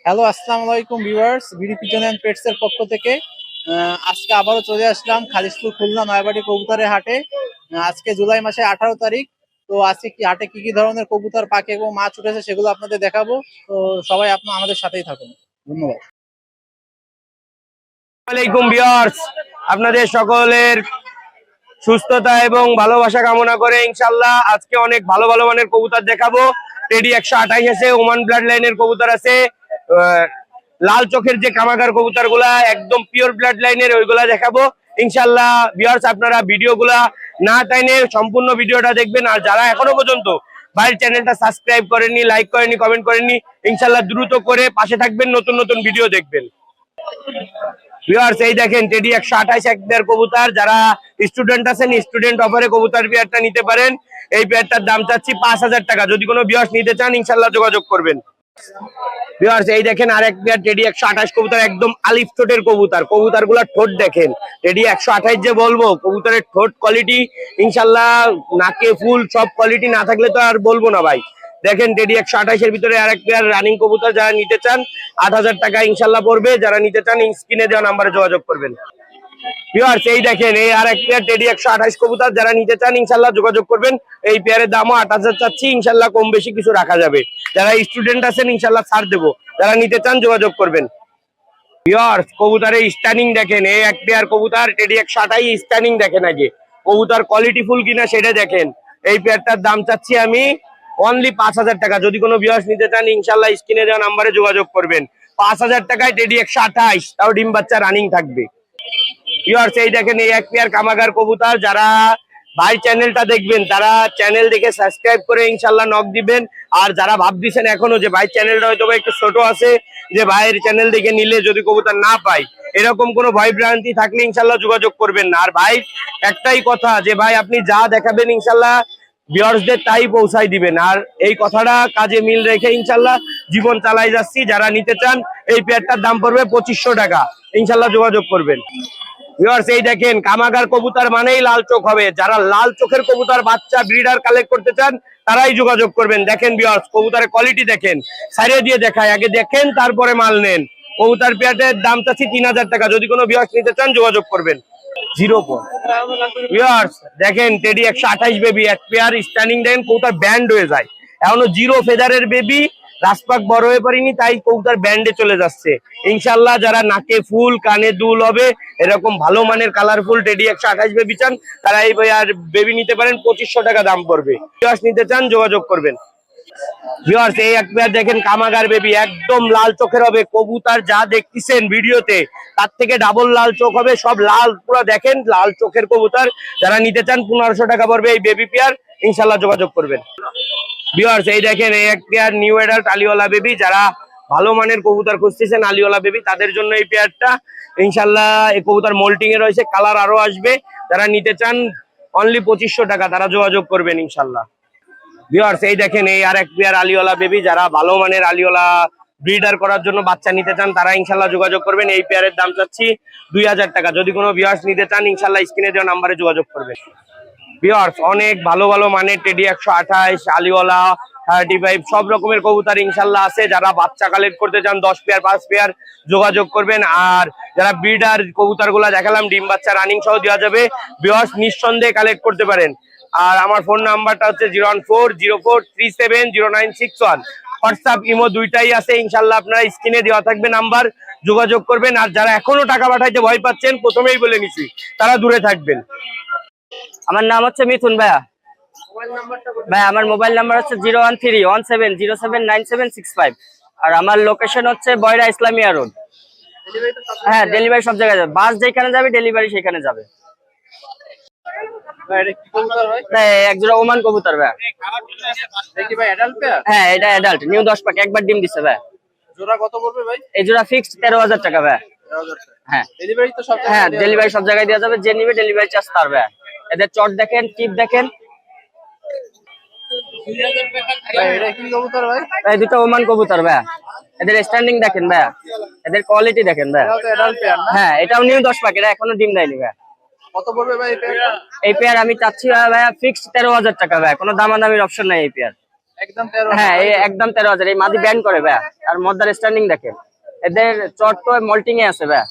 Hello, আসসালামু আলাইকুম viewers. BD pigeon and pets এর পক্ষ থেকে আজকে আবারও চলে আসলাম খালিশপুর খুলনা নয়াবাড়ি কবুতরের হাটে। আজকে জুলাই মাসে 18 তারিখ। তো আজকে কি হাটে কি কি ধরনের কবুতর পাখি এবং মাছ উঠেছে সেগুলো আপনাদের দেখাবো। তো সবাই আমাদের সাথেই থাকুন। ধন্যবাদ। আসসালামাইকুম ভিউয়ার্স, আপনাদের সকলের সুস্থতা এবং ভালোবাসা কামনা করে ইনশাআল্লাহ আজকে অনেক ভালো ভালো মানের কবুতর দেখাবো। টেডি 128 আছে, ওমান ব্লাড লাইনের কবুতর আছে, লাল চোখের যে কামাগার কবুতর গুলা একদম পিওর ব্লাড লাইনের ওইগুলা দেখাবো ইনশাআল্লাহ। ভিউয়ার্স, আপনারা ভিডিওগুলা না টাইনে সম্পূর্ণ ভিডিওটা দেখবেন। আর যারা এখনো পর্যন্ত ভাইয়ের চ্যানেলটা সাবস্ক্রাইব করেননি, লাইক করেননি, কমেন্ট করেননি, ইনশাআল্লাহ দ্রুত করে পাশে থাকবেন, নতুন নতুন ভিডিও দেখবেন। ভিউয়ার্স, এই দেখেন টেডি 128 এক পেয়ার কবুতর। যারা স্টুডেন্ট আছেন স্টুডেন্ট অফারে কবুতর পেয়ারটা নিতে পারেন। এই পেয়ারটার দাম চাচ্ছি 5000 টাকা। যদি কোনো ভিউয়ার্স নিতে চান ইনশাআল্লাহ যোগাযোগ করবেন। ভিউয়ার্স, এই দেখেন আরেক পেয়ার টেডি 128 কবুতর, একদম আলিফ ঠোঁটের কবুতর। কবুতরগুলোর ঠোঁট দেখেন, টেডি 128 যে বলবো, কবুতরের ঠোঁট কোয়ালিটি ইনশাআল্লাহ নাকে ফুল সব কোয়ালিটি না থাকলে তো আর বলবো না ভাই। দেখেন টেডি 128 এর ভিতরে আরেক পেয়ার রানিং কবুতর। যারা নিতে চান 8000 টাকা ইনশাআল্লাহ পড়বে। যারা নিতে চান স্ক্রিনে দেওয়া নাম্বারে যোগাযোগ করবেন। ভিউয়ার্স, এই দেখেন এই আরেক পেয়ার টেডি 128 কবুতর। যারা নিতে চান ইনশাআল্লাহ যোগাযোগ করবেন। এই পেয়ারের দামও 8000 চাচ্ছি, ইনশাআল্লাহ কম বেশি কিছু রাখা যাবে। যারা স্টুডেন্ট আছেন ইনশাআল্লাহ ছাড় দেবো। যারা নিতে চান যোগাযোগ করবেন। ভিউয়ার্স, কবুতরের স্ট্যান্ডিং দেখেন, এই এক পেয়ার কবুতর টেডি 128 স্ট্যান্ডিং দেখেন, আগে কবুতর কোয়ালিটি ফুল কিনা সেটা দেখেন। এই পেয়ারটার দাম চাচ্ছি আমি অনলি 5000 টাকা। যদি কোনো ভিউয়ার্স নিতে চান ইনশাআল্লাহ স্ক্রিনে দেওয়া নাম্বারে যোগাযোগ করবেন। 5000 টাকায় টেডি 128, তাও ডিম বাচ্চা রানিং থাকবে। ভিউয়ার্স, এই দেখেন এই এক পেয়ার কামাগার কবুতর। যারা ভাই চ্যানেলটা দেখবেন তারা চ্যানেল দেখে সাবস্ক্রাইব করে ইনশাআল্লাহ নক দিবেন। আর যারা ভাবতেছেন এখনো যে ভাই চ্যানেলটা হয়তো একটু ছোট আছে, যে ভাইয়ের চ্যানেল দেখে নিলে যদি কবুতর না পাই, এরকম কোনো ভয় ভ্রান্তি থাকলে ইনশাআল্লাহ যোগাযোগ করবেন না। আর ভাই একটাই কথা, যে ভাই আপনি যা দেখাবেন ইনশাআল্লাহ ভিউয়ার্সদের তাই পৌঁছাই দিবেন। আর এই কথাটা কাজে মিল রেখে ইনশাআল্লাহ জীবন চালাই যাচ্ছি। যারা নিতে চান এই পেয়ারটার দাম পড়বে 2500 টাকা, ইনশাআল্লাহ যোগাযোগ করবেন। ভিউয়ার্স, এই দেখেন কামাগার কবুতর মানেই লাল চোখ হবে। যারা লাল চোখের কবুতর বাচ্চা ব্রিডার কালেক্ট করতে চান তারাই যোগাযোগ করবেন। দেখেন ভিউয়ার্স, কবুতরের কোয়ালিটি দেখেন, সাইরে দিয়ে দেখায়, আগে দেখেন তারপরে মাল নেন। কবুতর পেয়ারের দাম চাচ্ছি 3000 টাকা। যদি কোনো ভিউয়ার্স নিতে চান যোগাযোগ করবেন। ভিউয়ার্স, দেখেন টেডি 128 বেবি এক পেয়ার স্ট্যান্ডিং দেখেন, কবুতর ব্যান্ড হয়ে যায়। এখনো জিরো ফেদারের বেবি, রাজপাক বড় হয়ে পারিনি তাই কবুতর ব্যান্ডে চলে যাচ্ছে। ইনশাআল্লাহ যারা নাকে ফুল কানে দুল হবে এরকম ভালো মানের কালারফুল টেডি 128 বেবি চান তারা এই আর বেবি নিতে পারেন। 2500 টাকা দাম পড়বে। ভিউয়ার্স নিতে চান যোগাযোগ করবেন। ভিউয়ার্স, এই এক পেয়ার দেখেন কামাগার বেবি, একদম লাল চোখের হবে। কবুতর যা দেখতেছেন ভিডিওতে তার থেকে ডাবল লাল চোখ হবে, সব লাল পুরো দেখেন লাল চোখের কবুতর। যারা নিতে চান 1500 টাকা পড়বে এই বেবি পেয়ার, ইনশাআল্লাহ যোগাযোগ করবেন। ভিউয়ার্স, এই দেখেন এই এক পেয়ার নিউ অ্যাডাল্ট আলিওয়ালা বেবি। যারা ভালো মানের কবুতর খুঁজতেছেন আলিওয়ালা বেবি তাদের জন্য এই পেয়ারটা ইনশাআল্লাহ। এই কবুতর মোল্টিং এ রয়েছে, কালার আরো আসবে। যারা নিতে চান অনলি 2500 টাকা, তারা যোগাযোগ করবেন ইনশাআল্লাহ। ভিউয়ার্স, এই দেখেন এই আর এক পেয়ার আলিওয়ালা বেবি। যারা ভালো মানের আলিওয়ালা ব্রিডার করার জন্য বাচ্চা নিতে চান তারা ইনশাআল্লাহ যোগাযোগ করবেন। এই পেয়ারের দাম চাচ্ছি 2000 টাকা। যদি কোনো ভিউয়ার্স নিতে চান ইনশাআল্লাহ স্ক্রিনে দেওয়া নাম্বারে যোগাযোগ করবেন। ভিউয়ার্স, অনেক ভালো ভালো মানের টেডি 128 আলিওয়ালা 35 সব রকমের কবুতর ইনশাআল্লাহ আছে। যারা বাচ্চা কালেক্ট করতে চান 10 পেয়ার 5 পেয়ার যোগাযোগ করবেন। আর যারা ব্রিডার কবুতর গুলা দেখালাম ডিম বাচ্চা রানিং সহ দেওয়া যাবে। ভিউয়ার্স, নিঃসন্দেহে কালেক্ট করতে পারেন। আর আমার ফোন নাম্বারটা হচ্ছে 01404370961। হোয়াটসঅ্যাপ ইমো দুইটাই আছে ইনশাআল্লাহ। আপনারা স্ক্রিনে দেওয়া থাকবে নাম্বার, যোগাযোগ করবেন। আর যারা এখনো টাকা পাঠাইতে ভয় পাচ্ছেন প্রথমেই বলে নিছি তারা দূরে থাকবেন। আমার নাম হচ্ছে মিথুন ভাইয়া। ভাই আমার মোবাইল নাম্বার হচ্ছে 01317079765। আর আমার লোকেশন হচ্ছে বয়রা ইসলামিয়া রোড। হ্যাঁ, ডেলিভারি সব জায়গায় যাবে। বাস যেখানে যাবে ডেলিভারি সেখানে যাবে। একজোড়া ওমান কবুতর ভাই। হ্যাঁ, এটা অ্যাডাল্ট নিউ 10 পাক, একবার ডিম দিচ্ছে ভাই। জোড়া কত পড়বে ভাই? এই জোড়া ফিক্সড 13000 টাকা ভাই। হ্যাঁ, ডেলিভারি তো সব হ্যাঁ ডেলিভারি সব জায়গায় দেওয়া যাবে। যে নিবে ডেলিভারি চার্জ তার ভাই। এদের চট দেখেন, টিপ দেখেন। ভাই দুটো ওমান কবুতর ভাই। এদের স্ট্যান্ডিং দেখেন ভাই, এদের কোয়ালিটি দেখেন ভাই। হ্যাঁ, এটাও নিউ 10 পাক, এটা এখনো ডিম দেয়নি ভাই। কত পড়বে ভাই এই পেয়ার? আমি চাচ্ছি ভাই ফিক্সড 13000 টাকা ভাই, কোনো দামাদামির অপশন নাই এই পেয়ার। একদম 13। হ্যাঁ এই একদম 13,000। এই মাদি ব্যান্ড করে ভাইয়া, আর মদ্দার স্ট্যান্ডিং দেখেন, এদের চট তো মল্টিং এ আছে ভাইয়া।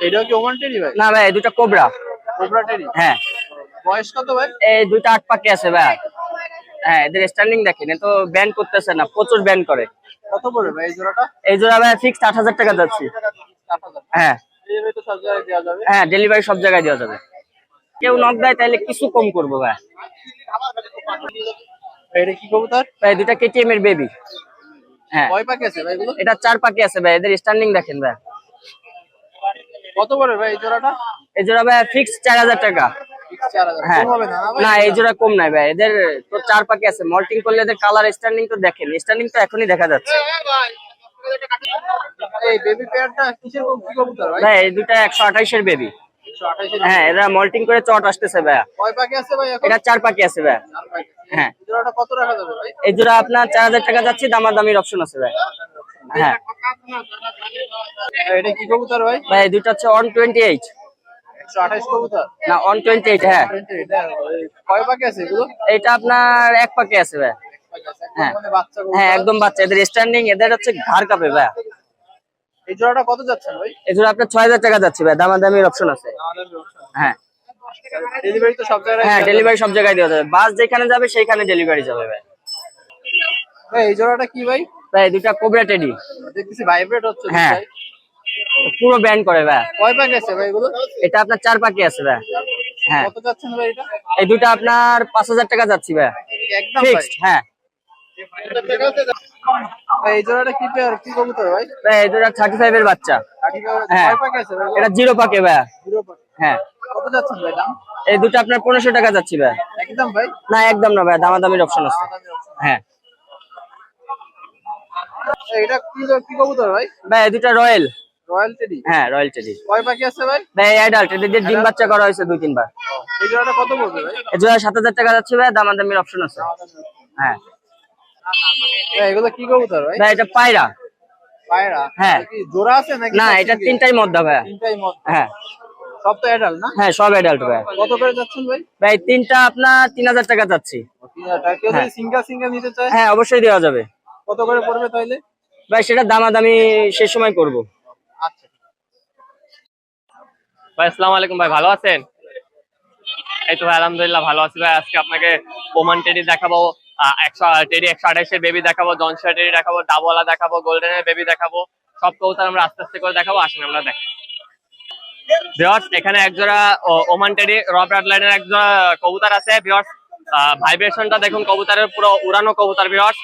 এটাও কি ওমান টেরি ভাই? না ভাই এই দুটা কোবরা। কোবরা টেরি। হ্যাঁ বয়স কত ভাই? এই দুইটা 8 পাকে আছে ভাইয়া। হ্যাঁ এদের স্ট্যান্ডিং দেখেন, এ তো ব্যান্ড করতেছে না, প্রচুর ব্যান্ড করে। কত পড়বে ভাই এই জোড়াটা? এই জোড়া ভাই ফিক্সড 8,000 টাকা যাচ্ছে। 8,000। হ্যাঁ ডেলিভারি তো সব জায়গায় দেওয়া যাবে। হ্যাঁ ডেলিভারি সব জায়গায় দেওয়া যাবে। কেউ নক দেয় তাহলে কিছু কম করবো ভাই। এটা কি কবুতর? ভাই দুইটা কেটিএম এর বেবি। হ্যাঁ কয় পাখি আছে ভাই এগুলো? এটা 4 পাকে আছে ভাই, এদের স্ট্যান্ডিং দেখেন ভাই। কত পড়বে ভাই এই জোড়াটা? এই জোড়া ভাই ফিক্সড 4,000 টাকা। 4,000 হ্যাঁ কম হবে না ভাই? না এই জোড়া কম নাই ভাই, এদের তো 4 পাকে আছে, মল্টিং করলে এদের কালার স্ট্যান্ডিং তো দেখেন, স্ট্যান্ডিং তো এখনই দেখা যাচ্ছে। এই বেবি পেয়ারটা কিসের কি কবুতর ভাই? ভাই এই দুটা 128 এর বেবি। 128 এর। হ্যাঁ এরা মল্টিং করে চট আসতেছে ভাই। কয় পাখি আছে ভাই এখন? এটা 4 পাকে আছে ভাই। 4 পাখি। হ্যাঁ এই জোড়াটা কত রাখা যাবে ভাই? এই জোড়া আপনার 4,000 টাকা যাচ্ছে, দামাদামির অপশন আছে ভাই। হ্যাঁ এটা কি কবুতর ভাই? ভাই এই দুটো হচ্ছে 128। 128 কবুতর। না 128 হ্যাঁ। 28 কয় পাখি আছে এগুলো? এটা আপনার 1 পাকে আছে ভাই। হ্যাঁ মানে বাচ্চা কবুতর। হ্যাঁ একদম বাচ্চা, এদের স্ট্যান্ডিং এদের হচ্ছে ঘাড় কাঁপে ভাই। এই জোড়াটা কত যাচ্ছে ভাই? এই জোড়া আপনার 6,000 টাকা যাচ্ছে ভাই, দামাদামির অপশন আছে। হ্যাঁ ডেলিভারি তো সব জায়গায়। হ্যাঁ ডেলিভারি সব জায়গায় দেওয়া যাবে, বাস যেখানে যাবে সেইখানে ডেলিভারি যাবে ভাই। ভাই এই জোড়াটা কি ভাই? ভাই এই দুটা কোবরা টেডি। দেখতেছি ভাইব্রেট হচ্ছে হ্যাঁ। ভাই। পুরো ব্যান্ড করে ভাই। কয় পাখি আছে ভাই এগুলো? এটা আপনার 4 পাকে আছে ভাই। হ্যাঁ কত যাচ্ছেন ভাই এটা? এই দুটা আপনার 5,000 টাকা যাচ্ছে ভাই একদম ভাই। ফিক্সড। হ্যাঁ ভাই এই জোড়াটা কি পেয়ার কি কবুতর ভাই? ভাই এই দুটা 35 এর বাচ্চা। হ্যাঁ। কয় পাখি আছে ভাই? এটা 0 পাকে ভাই। 0 পাখি। হ্যাঁ কত যাচ্ছেন ভাই দাম? এই দুটো আপনার 1500 টাকা যাচ্ছে ভাই। একদম ভাই। না একদম না ভাই, দামাদামির অপশন আছে। হ্যাঁ এটা কি কবুতর ভাই? ভাই এই দুটা রয়্যাল। Royal teddy. হ্যাঁ রয়্যাল টেডি। কয় পাখি আছে ভাই? ভাই অ্যাডাল্ট, এদের ডিম বাচ্চা করা হয়েছে 2-3 বার। এই জোড়াটা কত পড়বে ভাই? এই জোড়া 7,000 টাকা যাচ্ছে ভাই, দামাদামির অপশন আছে। হ্যাঁ ভাই এগুলো কি কবুতর ভাই? ভাই এটা পায়রা। পায়রা। হ্যাঁ। কি জোড়া আছে নাকি? না এটা তিনটাই মদ্দা ভাই। তিনটাই মত। হ্যাঁ সব তো অ্যাডাল্ট না? হ্যাঁ সব অ্যাডাল্ট ভাই। কত করে যাচ্ছেন ভাই? ভাই তিনটা আপনার 3,000 টাকা যাচ্ছে। 3,000 টাকা। কেউ যদি সিঙ্গেল সিঙ্গেল নিতে চায় হ্যাঁ অবশ্যই দেওয়া যাবে কত করে পড়বে তাইলে? ভাই, সেটা দামাদামি শেষ সময় করব। আচ্ছা ভাই আসসালামু আলাইকুম ভাই, ভালো আছেন? এই তো ভাই আলহামদুলিল্লাহ ভালো আছি ভাই। আজকে আপনাকে ওমান টেডি দেখাবো, 128 এর বেবি দেখাবো, জনশিয়া টেডি দেখাবো, ডাবওয়ালা দেখাবো, গোল্ডেনের বেবি দেখাবো। সব কবুতর আমরা আস্তে আস্তে করে দেখাবো, আসেন আমরা দেখ। ভিউয়ার্স এখানে একজোড়া ওমান টেডি র ব্লাড লাইনের একজোড়া কবুতর আছে ভিউয়ার্স। ভাইব্রেশনটা দেখুন, কবুতরের পুরো উড়ানো কবুতর ভিউয়ার্স।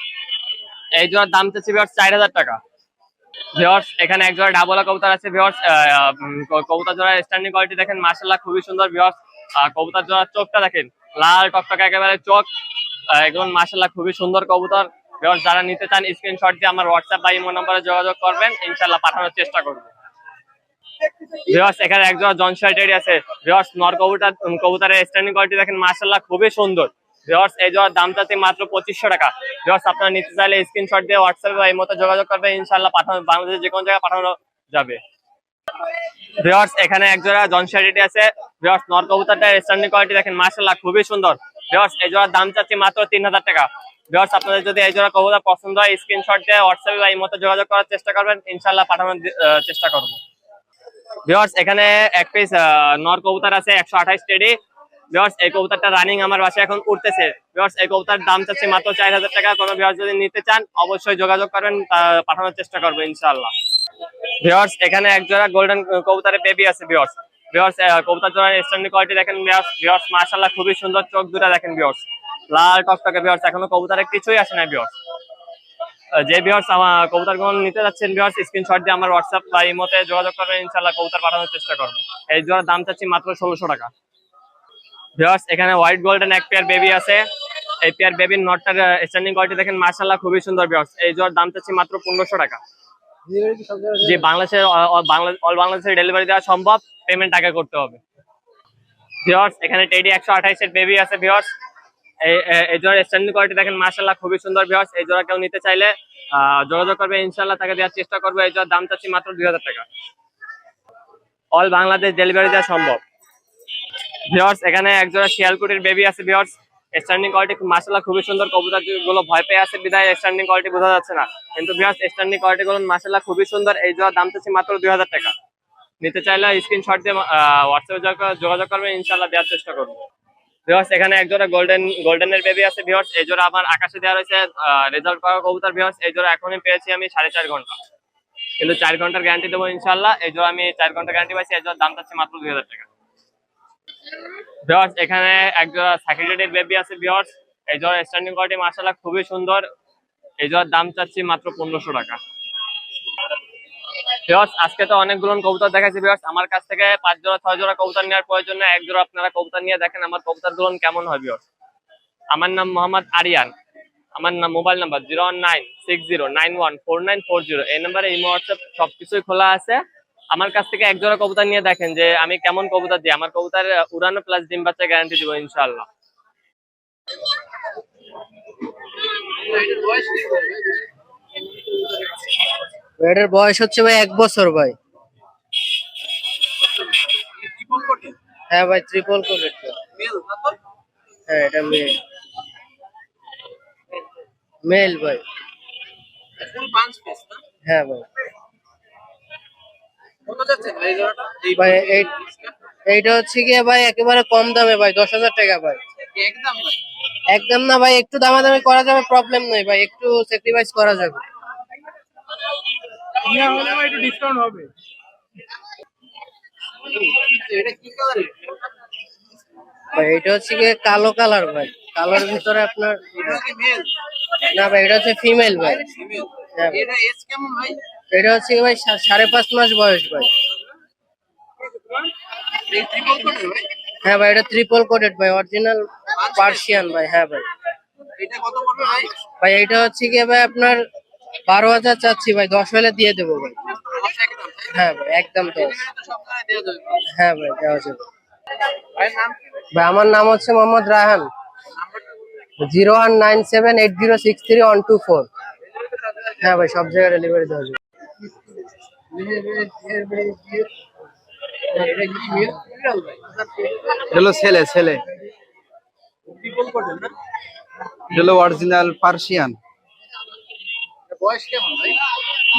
এই জোড়ার দাম চাচ্ছি ভিউয়ার্স 4,000 টাকা। ভিউয়ার্স এখানে একজোড়া ডাবলা কবুতর আছে ভিউয়ার্স। কবুতর জোড়ার স্ট্যান্ডিং কোয়ালিটি দেখেন মাশাআল্লাহ খুবই সুন্দর ভিউয়ার্স। কবুতর জোড়ার চোখটা দেখেন, লাল টকটকে একেবারে চোখ, একদম মাশাআল্লাহ খুবই সুন্দর কবুতর ভিউয়ার্স। যারা নিতে চান স্ক্রিনশট দিয়ে আমার হোয়াটসঅ্যাপ বা ইমো নম্বরে যোগাযোগ করবেন, ইনশাআল্লাহ পাঠানোর চেষ্টা করব। ভিউয়ার্স এখানে একজোড়া জনশিয়া টেডি আছে ভিউয়ার্স। নর কবুতরের স্ট্যান্ডিং কোয়ালিটি দেখেন মাশাআল্লাহ খুবই সুন্দর ভিউয়ার্স। এই জোড়ার দাম চাচ্ছি মাত্র 2500 টাকা ভিউয়ার্স। আপনারা নিতে চাইলে স্ক্রিনশট দিয়ে হোয়াটসঅ্যাপে বা ইমোতে যোগাযোগ করবেন, ইনশাআল্লাহ পাঠানো বাংলাদেশের যে কোনো জায়গায় পাঠানো যাবে। ভিউয়ার্স এখানে একজোড়া জনশিয়া টেডি আছে ভিউয়ার্স। নর কবুতরটার স্ট্যান্ডিং কোয়ালিটি দেখেন মাশাআল্লাহ খুবই সুন্দর ভিউয়ার্স। এই জোড়ার দাম চাচ্ছি মাত্র 3,000 টাকা ভিউয়ার্স। আপনাদের যদি এই জোড়া কবুতর পছন্দ হয় স্ক্রিনশট দিয়ে হোয়াটসঅ্যাপে বা ইমোতে যোগাযোগ করার চেষ্টা করবেন, ইনশাআল্লাহ পাঠানোর চেষ্টা করব। ভিউয়ার্স এখানে এক পিস নর কবুতর আছে 128 টেডি ভিউয়ার্স। এই কবুতরটা রানিং আমার বাসায় এখন উঠতেছে ভিউয়ার্স। এই কবুতরের দাম চাচ্ছি মাত্র 4,000 টাকা। কোনো ভিউয়ার্স যদি নিতে চান অবশ্যই যোগাযোগ করবেন, পাঠানোর চেষ্টা করবো ইনশাআল্লাহ। ভিউয়ার্স এখানে এক জোড়া গোল্ডেন কবুতরের বেবি আছে ভিউয়ার্স। ভিউয়ার্স কবুতর জোড়ার স্ট্যান্ডিং কোয়ালিটি দেখেন ভিউয়ার্স মাশাআল্লাহ খুবই সুন্দর, চোখ দুটা দেখেন ভিউয়ার্স, লাল টকটকে ভিউয়ার্স। এখনো কবুতরের কিছুই আসে না ভিউয়ার্স। যে ভিউয়ার্স আমার কবুতর গুলো নিতে যাচ্ছেন ভিউয়ার্স, স্ক্রিনশট দিয়ে আমার হোয়াটসঅ্যাপ বা ইমোতে যোগাযোগ করবেন, ইনশাআল্লাহ কবুতর পাঠানোর চেষ্টা করবো। এই জোড়ার দাম চাচ্ছি মাত্র 1,600 টাকা ভিউয়ার্স। এখানে হোয়াইট গোল্ডেন এক পেয়ার বেবি আছে। এই পেয়ার বেবির নটটার স্ট্যান্ডিং কোয়ালিটি দেখেন মাশাআল্লাহ খুবই সুন্দর ভিউয়ার্স। এই জোড়ার দাম চাচ্ছি মাত্র 1,500 টাকা। জি বাংলাদেশের অল বাংলাদেশের ডেলিভারি দেওয়া সম্ভব, পেমেন্ট আগে করতে হবে ভিউয়ার্স। এখানে টেডি 128 এর বেবি আছে ভিউয়ার্স। এই জোড়ার স্ট্যান্ডিং কোয়ালিটি দেখেন মাশাআল্লাহ খুবই সুন্দর ভিউয়ার্স। এই জোড়া কেউ নিতে চাইলে যোগাযোগ করবে, ইনশাআল্লাহ তাকে দেওয়ার চেষ্টা করবো। এই জোড়ার দাম চাচ্ছি মাত্র 2,000 টাকা। অল বাংলাদেশ ডেলিভারি দেওয়া সম্ভব ভিউয়ার্স। এখানে একজোড়া শিয়ালকুটির বেবি আছে ভিউয়ার্স। স্ট্যান্ডিং কোয়ালিটি মাশাআল্লাহ খুবই সুন্দর। কবুতর গুলো ভয় পেয়ে আছে বিধায় স্ট্যান্ডিং কোয়ালিটি বোঝা যাচ্ছে না, কিন্তু ভিউয়ার্স স্ট্যান্ডিং কোয়ালিটি গুলো মাশাআল্লাহ খুবই সুন্দর। এই জোড়া দাম চাচ্ছি মাত্র 2000 টাকা। নিতে চাইলে স্ক্রিনশট দিয়ে হোয়াটসঅ্যাপে যোগাযোগ করবেন, ইনশাআল্লাহ দেওয়ার চেষ্টা করবো। ভিউয়ার্স এখানে এক জোড়া গোল্ডেনের বেবি আছে ভিউয়ার্স। এই জোড়া আমার আকাশে দেওয়া রয়েছে রেজাল্ট করা কবুতর ভিউয়ার্স। এই জোড়া এখনই পেয়েছি আমি 4.5 ঘন্টা, কিন্তু 4 ঘন্টার গ্যারান্টি দেবো ইনশাআল্লাহ। এই জোড়া আমি 4 ঘন্টা গ্যারান্টি পাইছি। এই জোড়ার দাম চাচ্ছি মাত্র 2000 টাকা। ভিউয়ার্স এখানে এক জোড়া স্যাকিটেটেড বেবি আছে ভিউয়ার্স। এই জোড়া স্ট্যান্ডিং কোয়ালিটি মাশাআল্লাহ খুবই সুন্দর। এই জোড়ার দাম চাচ্ছি মাত্র 1500 টাকা। ভিউয়ার্স আজকে তো অনেকগুলো কবুতর দেখাচ্ছি ভিউয়ার্স। আমার কাছ থেকে 5 জোড়া 6 জোড়া কবুতর নেওয়ার প্রয়োজন নেই, এক জোড়া আপনারা কবুতর নিয়ে দেখেন আমার কবুতরগুলো কেমন হয় ভিউয়ার্স। আমার নাম মোহাম্মদ আরিয়ান। আমার মোবাইল নাম্বার 01960914940। এই নাম্বারে ইমো হোয়াটসঅ্যাপ সবকিছুই খোলা আছে। আমার কাছ থেকে এক জোড়া কবুতর নিয়ে দেখেন যে আমি কেমন কবুতর দিই। আমার কবুতর উড়ানো প্লাস ডিম বাচ্চা গ্যারান্টি দিব ইনশাআল্লাহ। এটার বয়স হচ্ছে ভাই 1 বছর ভাই। হ্যাঁ ভাই ট্রিপল কোটেড। হ্যাঁ এটা মেল। মেল ভাই। হ্যাঁ ভাই। ভাই এইটা হচ্ছে গিয়ে ভাই একেবারে কম দামে ভাই, 10,000 টাকা ভাই। একদম না ভাই, একটু দামাদামি করা যাবে, প্রবলেম নাই ভাই, একটু স্যাক্রিফাইস করা যাবে। ভাই এটা হচ্ছে গিয়ে কালো কালার ভাই, কালোর ভিতরে আপনার না ভাই এটা হচ্ছে ফিমেল ভাই। হ্যাঁ ভাই। এটা হচ্ছে কি ভাই 5.5 মাস বয়স ভাই। হ্যাঁ ভাই এটা ট্রিপল কোটেড ভাই, অরিজিনাল পার্সিয়ান ভাই। হ্যাঁ ভাই। ভাই এটা হচ্ছে কি ভাই আপনার 12,000 চাচ্ছি ভাই, 10 হলে দিয়ে দেবো ভাই। হ্যাঁ ভাই একদম 10। হ্যাঁ ভাই দেওয়া যাবে। ভাই আমার নাম হচ্ছে মোহাম্মদ রায়হান। 01978063124। হ্যাঁ ভাই সব জায়গায় ডেলিভারি দেওয়া যাবে। হলো ছেলে ছেলে হলো অরিজিনাল পার্সিয়ান।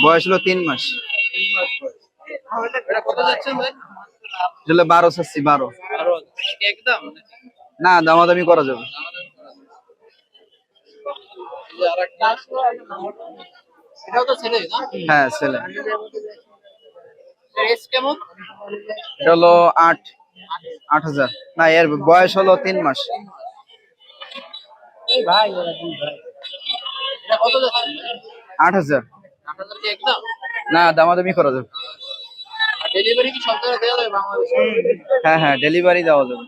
বয়স হলো 3 মাস। হলো 12 চাচ্ছি 12। না দামাদামি করা যাবে। হ্যাঁ ছেলে। এটা হলো 8,000। না এর বয়স হলো 3 মাস। 8,000। না দামাদামি করা যাবে। হ্যাঁ হ্যাঁ ডেলিভারি দেওয়া যাবে।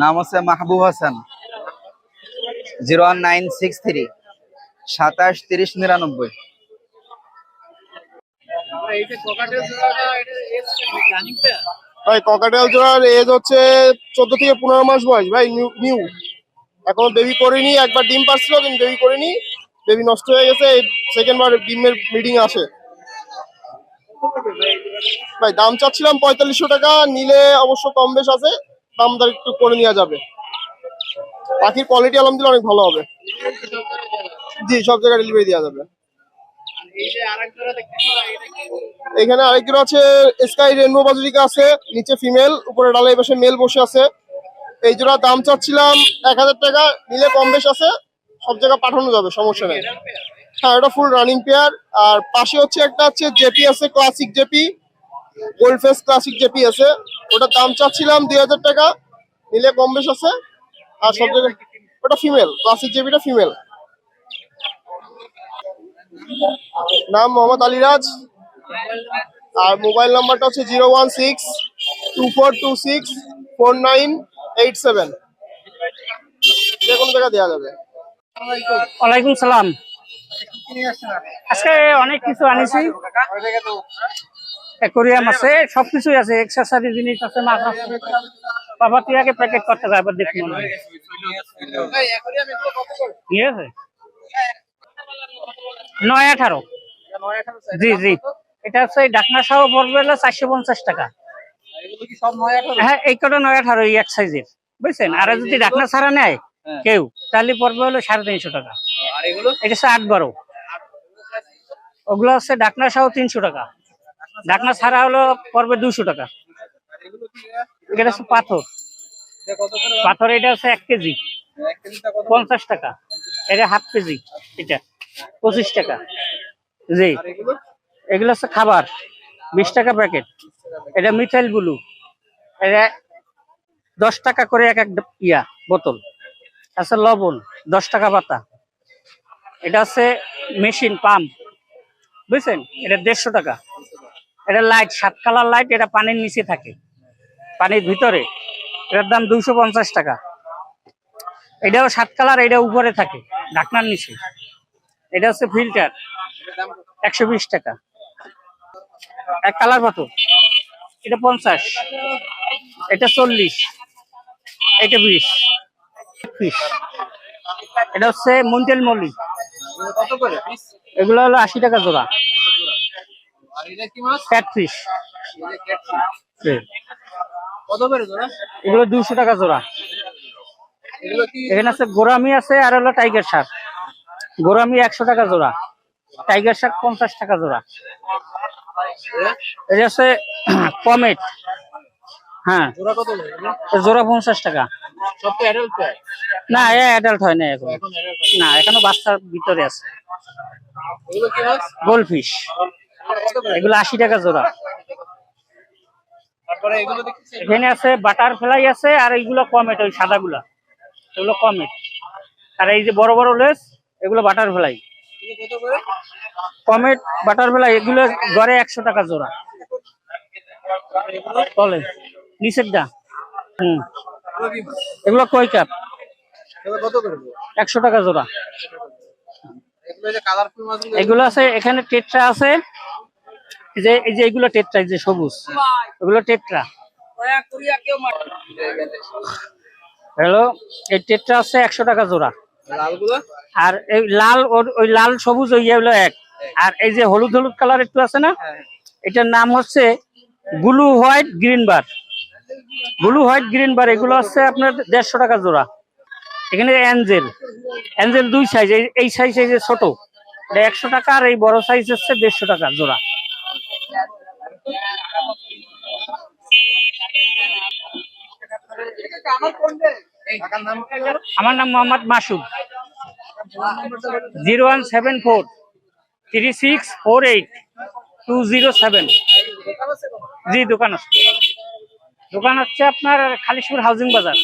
নাম হচ্ছে মাহবুব হাসান। 01963 27 30 99। ভাই ককাটেল জোড়ার এজ হচ্ছে 14 থেকে 15 মাস বয়স ভাই, নিউ। এখন বেবি করিনি, একবার ডিম পারছিল কিন্তু বেবি করিনি, বেবি নষ্ট হয়ে গেছে, সেকেন্ড বার ডিমের মিটিং আসে। ভাই দাম চাচ্ছিলাম 4500 টাকা, নিলে অবশ্য কম বেশ আছে, দাম দর একটু করে নেওয়া যাবে। পাখির কোয়ালিটি আলহামদুলিল্লাহ অনেক ভালো হবে। জি সব জায়গায় ডেলিভারি দেওয়া যাবে। এখানে আরেকজন আছে স্কাই রেনবো বাজরিকা আছে, নিচে ফিমেল, উপরে ডালে এই পাশে মেল বসে আছে। এই জোড়া দাম চাচ্ছিলাম 1000 টাকা, নিলে কম বেশ আছে, সব জায়গায় পাঠানো যাবে, সমস্যা নেই। হ্যাঁ ওটা ফুল রানিং পেয়ার। আর পাশে হচ্ছে একটা হচ্ছে জেপি আছে, classic JP, gold face classic JP আছে, ওটার দাম চাচ্ছিলাম 2000 টাকা, নিলে কম বেশ আছে। আর সব জায়গায় ওটা ফিমেল, ক্লাসিক জেপিটা ফিমেল। নাম মোহাম্মদ আলিরাজ। আর মোবাইল নাম্বারটা হচ্ছে 01624264987। যে কোনো জায়গায় দেওয়া যাবে। ওয়ালাইকুম সালাম। আজকে অনেক কিছু আনিছি, অ্যাকোরিয়াম আছে, সবকিছুই আছে, এক্সারসাইজ জিনিস আছে, মাছ আছে। বাবা তুই আগে প্যাকেট করতে যাবে, দেখি মনে হয় ঠিক আছে। 918। জি জি এটা হচ্ছে ডাকনা সহ পড়বে 450 টাকা। হ্যাঁ এই কটা 918 এই এক সাইজের। বুঝছেন? আর যদি ঢাকনা ছাড়া নেয় কেউ, তাহলে পড়বে হলো 350 টাকা। আর এগুলো এটা হচ্ছে 8-12। ওগুলো হচ্ছে ঢাকনা সহ 300 টাকা, ঢাকনা ছাড়া হলো পড়বে 200 টাকা। এটা হচ্ছে পাথর, পাথর এটা হচ্ছে 1 কেজি 50 টাকা, এটা হাফ কেজি এটা 25 টাকা। জি, এগুলো হচ্ছে খাবার 20 টাকা প্যাকেট। এটা মিথাইল ব্লু, এটা 10 টাকা করে এক এক বোতল। আচ্ছা লবণ 10 টাকা পাতা। এটা হচ্ছে মেশিন পাম্প, বুঝছেন? এটা 150 টাকা। এটা লাইট 7 কালার লাইট, এটা পানির নিচে থাকে, পানির ভিতরে। এটার দাম 250 টাকা। এটাও 7 কালার, এটা উপরে থাকে ঢাকনার নিচে। এটা হচ্ছে ফিল্টার 120 টাকা। এক কালার পাথর এটা 50, এটা 40, এটা 20। এটা হচ্ছে মুন্টেল মলি, কত করে পিস? এগুলো হলো 80 টাকা জোড়া। আর এটা কি মাছ? ক্যাটফিশ কত করে জোড়া? এগুলো 200 টাকা জোড়া। এগুলো কি এখানে আছে গোরামি আছে, আর হলো টাইগার শার্ক। গোরামি 100 টাকা জোড়া, টাইগার শার্ক 50 টাকা জোড়া। এটা হচ্ছে কমেট, হ্যাঁ জোড়া কত করে? জোড়া 50 টাকা। সব তো অ্যাডাল্ট প্রায়। না এ অ্যাডাল্ট হয় না এখন, এখন অ্যাডাল্ট। না এখনো বাচ্চার ভিতরে আছে। এগুলো কি মাছ? গোলফিশ কত করে? এগুলো 80 টাকা জোড়া। তারপরে এগুলো দেখছি এখানে আছে বাটারফ্লাই আছে, আর এইগুলো কমেট, ওই সাদাগুলা এগুলো কমেট। আর এই যে বড় বড় লেস এগুলো বাটারফ্লাই। কত করে? কমেট বাটারফ্লাই এগুলো গড়ে 100 টাকা জোড়া। চলে নিচের দা এগুলো কি মাছ? এগুলো কই কাপ এগুলো কত করে? 100 টাকা জোড়া। এগুলো যে কালারফুল মাছগুলো এগুলো আছে, এখানে টেট্রা আছে, এই যে এগুলো টেট্রা, এই যে সবুজ এগুলো টেট্রা। হ্যালো, এই টেট্রা আছে 100 টাকা জোড়া। লালগুলো আর এই লাল ওই লাল সবুজ ওই হলো এক। আর এই যে হলুদ হলুদ কালার একটু আছে না, এটার নাম হচ্ছে ব্লু হোয়াইট গ্রিন বার। ব্লু হোয়াইট গ্রিন বার এগুলো হচ্ছে আপনার 150 টাকা জোড়া। এখানে অ্যাঞ্জেল, অ্যাঞ্জেল 2 সাইজ, এই সাইজ এই যে ছোট এটা 100 টাকা, আর এই বড় সাইজ হচ্ছে 150 টাকা জোড়া। আমার নাম মোহাম্মদ মাসুদ। 01743648207। জি দোকান আছে, দোকান হচ্ছে আপনার খালিশপুর হাউজিং বাজার।